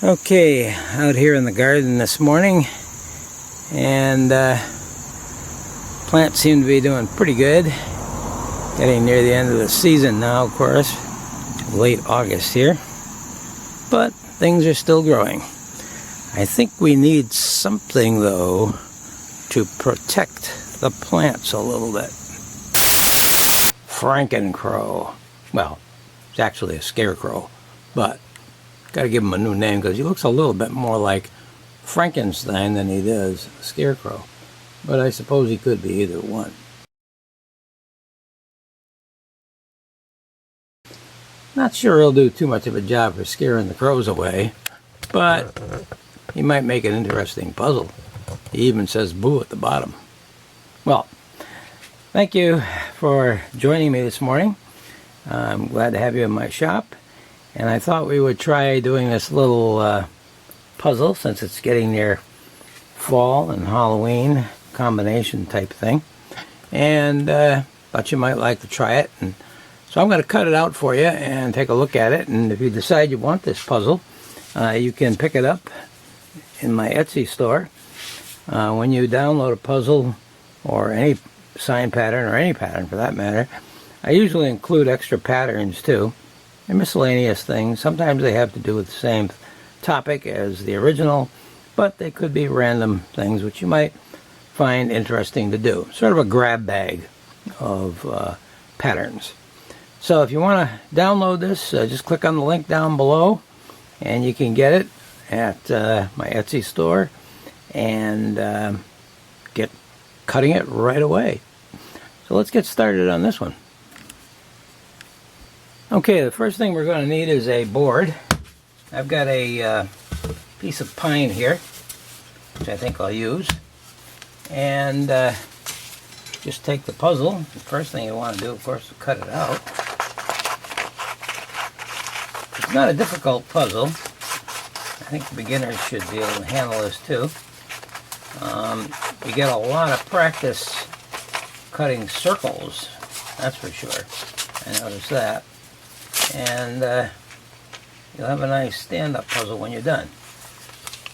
Okay, out here in the garden this morning, and plants seem to be doing pretty good. Getting near the end of the season now, of course, late August here, but things are still growing. I think we need something though to protect the plants a little bit. ScareCrow. Well, it's actually a scarecrow, but got to give him a new name because he looks a little bit more like Frankenstein than he does a scarecrow. But I suppose he could be either one. Not sure he'll do too much of a job for scaring the crows away, but he might make an interesting puzzle. He even says boo at the bottom. Well, thank you for joining me this morning. I'm glad to have you in my shop. And I thought we would try doing this little puzzle since it's getting near fall and Halloween combination type thing. And thought you might like to try it. And so I'm going to cut it out for you and take a look at it. And if you decide you want this puzzle, you can pick it up in my Etsy store. When you download a puzzle or any sign pattern or any pattern for that matter, I usually include extra patterns too. And miscellaneous things. Sometimes they have to do with the same topic as the original, but they could be random things which you might find interesting to do. Sort of a grab bag of patterns. So if you want to download this, just click on the link down below and you can get it at my Etsy store and get cutting it right away. So let's get started on this one. Okay, the first thing we're going to need is a board. I've got a piece of pine here, which I think I'll use. And just take the puzzle. The first thing you want to do, of course, is cut it out. It's not a difficult puzzle. I think beginners should be able to handle this too. You get a lot of practice cutting circles, that's for sure. I noticed that. And you'll have a nice stand-up puzzle when you're done.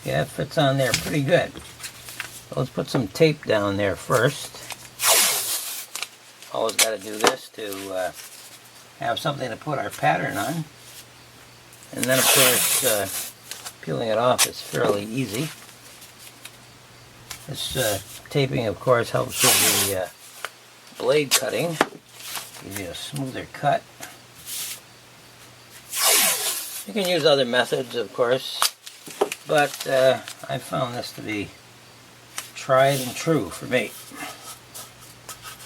Yeah, it fits on there pretty good. So let's put some tape down there first. Always got to do this to have something to put our pattern on. And then, of course, peeling it off is fairly easy. This taping, of course, helps with the blade cutting. Gives you a smoother cut. You can use other methods, of course, but I found this to be tried and true for me.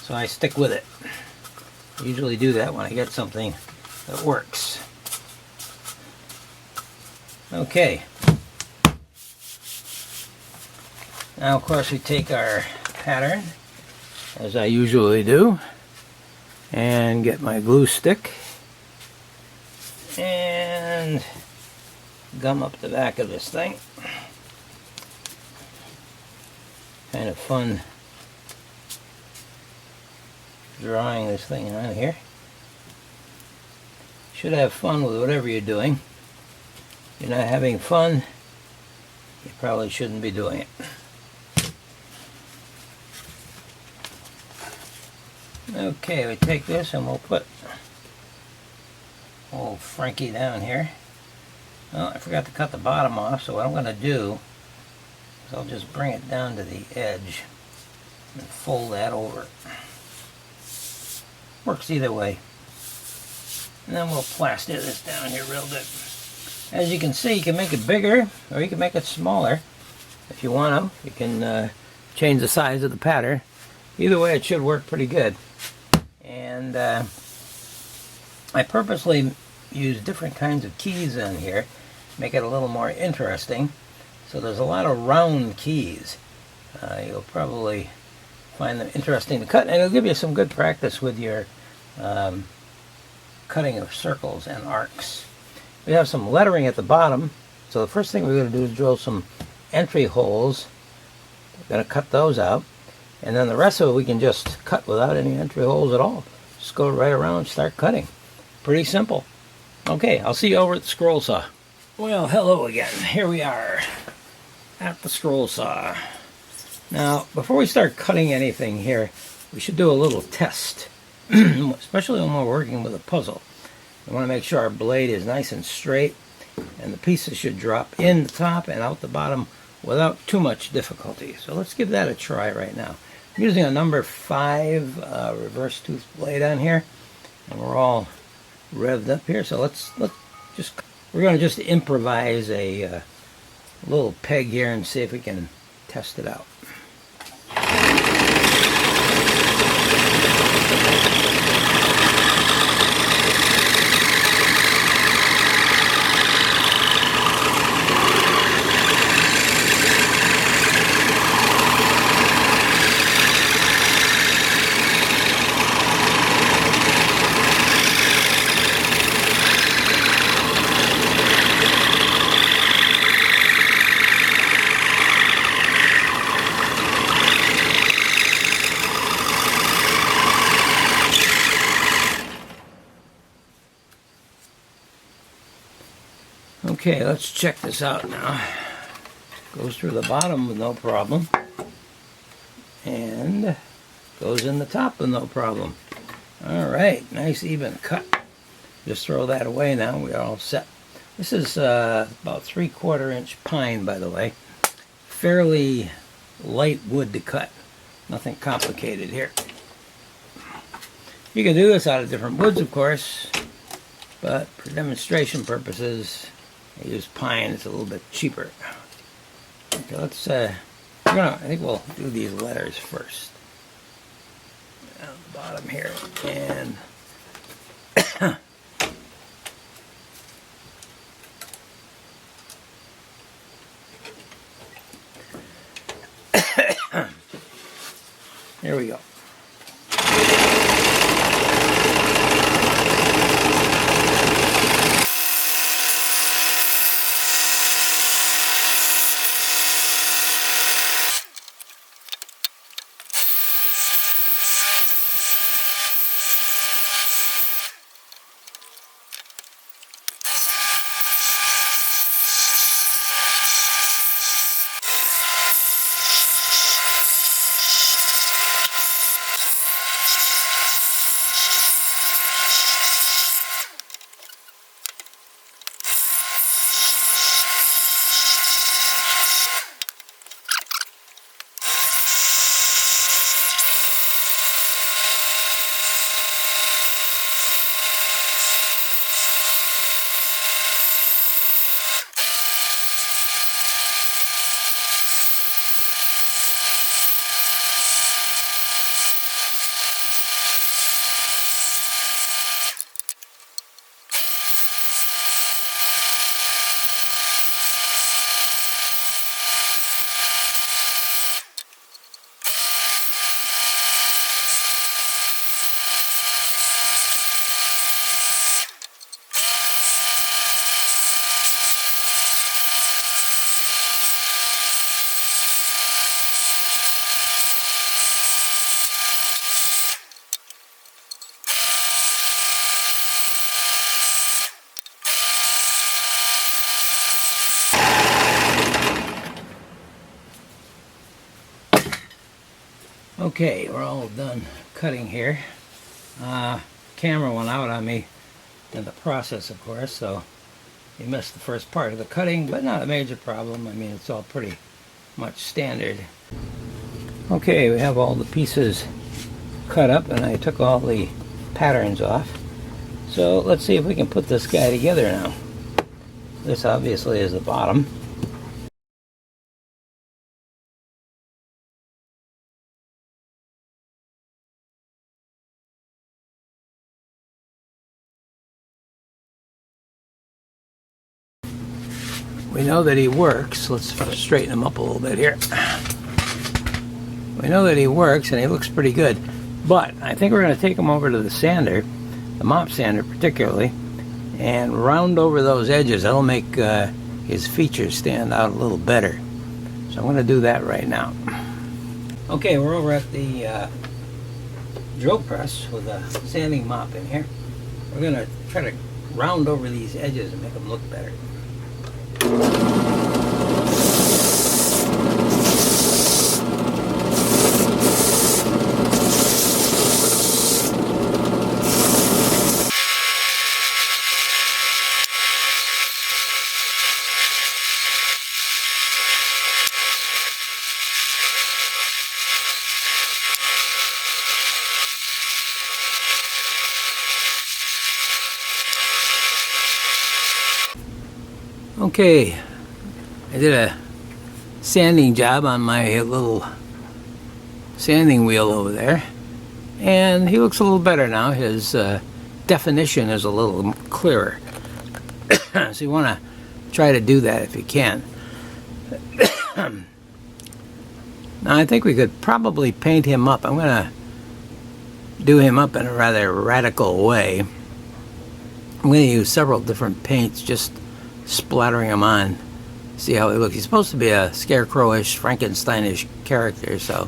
So I stick with it. I usually do that when I get something that works. Okay. Now, of course, we take our pattern, as I usually do, and get my glue stick. And gum up the back of this thing. Kind of fun drawing this thing on here. Should have fun with whatever you're doing. If you're not having fun, you probably shouldn't be doing it. Okay, we take this and we'll put old Frankie down here. Well, I forgot to cut the bottom off, so what I'm going to do is I'll just bring it down to the edge and fold that over. Works either way. And then we'll plaster this down here real good. As you can see, you can make it bigger or you can make it smaller if you want to. You can change the size of the pattern. Either way, it should work pretty good. And I purposely use different kinds of keys on here, make it a little more interesting. So there's a lot of round keys. You'll probably find them interesting to cut, and it'll give you some good practice with your cutting of circles and arcs. We have some lettering at the bottom, so the first thing we're going to do is drill some entry holes. We're going to cut those out, and then the rest of it we can just cut without any entry holes at all. Just go right around and start cutting. Pretty simple. Okay, I'll see you over at the scroll saw. Well, hello again. Here we are at the scroll saw. Now, before we start cutting anything here, we should do a little test, especially when we're working with a puzzle. We want to make sure our blade is nice and straight, and the pieces should drop in the top and out the bottom without too much difficulty. So let's give that a try right now. I'm using a number 5 reverse tooth blade on here, and we're all revved up here. So we're going to just improvise a little peg here and see if we can test it out. Okay, let's check this out now. Goes through the bottom with no problem, and goes in the top with no problem. All right, nice even cut. Just throw that away now. We're all set. This is about 3/4 inch pine, by the way. Fairly light wood to cut. Nothing complicated here. You can do this out of different woods, of course, but for demonstration purposes, I use pine. It's a little bit cheaper. Okay, let's. I think we'll do these letters first. Down the bottom here, and here we go. Okay, we're all done cutting here. Camera went out on me in the process, of course, so you missed the first part of the cutting, but not a major problem. I mean, it's all pretty much standard. Okay, we have all the pieces cut up, and I took all the patterns off. So let's see if we can put this guy together now. This obviously is the bottom. We know that he works. Let's straighten him up a little bit here. We know that he works and he looks pretty good, but I think we're going to take him over to the sander, the mop sander particularly, and round over those edges. That'll make his features stand out a little better. So I'm going to do that right now. Okay, we're over at the drill press with a sanding mop in here. We're going to try to round over these edges and make them look better. Okay, I did a sanding job on my little sanding wheel over there, and he looks a little better now. His definition is a little clearer. So you want to try to do that if you can. Now I think we could probably paint him up. I'm going to do him up in a rather radical way. I'm going to use several different paints, just splattering him on. See how he looks. He's supposed to be a ScareCrow-ish, Frankenstein-ish character, so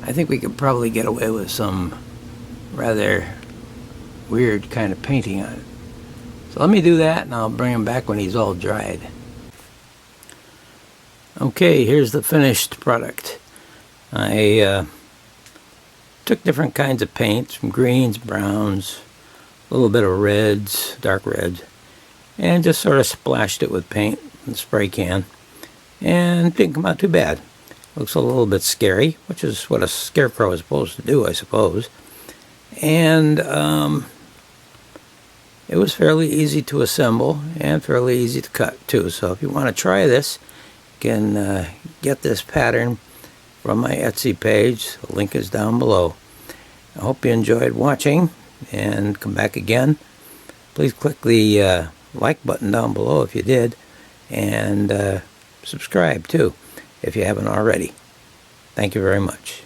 I think we could probably get away with some rather weird kind of painting on it. So let me do that, and I'll bring him back when he's all dried. Okay, here's the finished product. I took different kinds of paints, from greens, browns, a little bit of reds, dark reds, and just sort of splashed it with paint and spray can, and it didn't come out too bad. Looks a little bit scary, which is what a ScareCrow is supposed to do, I suppose. And it was fairly easy to assemble and fairly easy to cut too. So if you want to try this, you can get this pattern from my Etsy page. The link is down below. I hope you enjoyed watching, and come back again. Please click the like button down below if you did, and subscribe too if you haven't already. Thank you very much.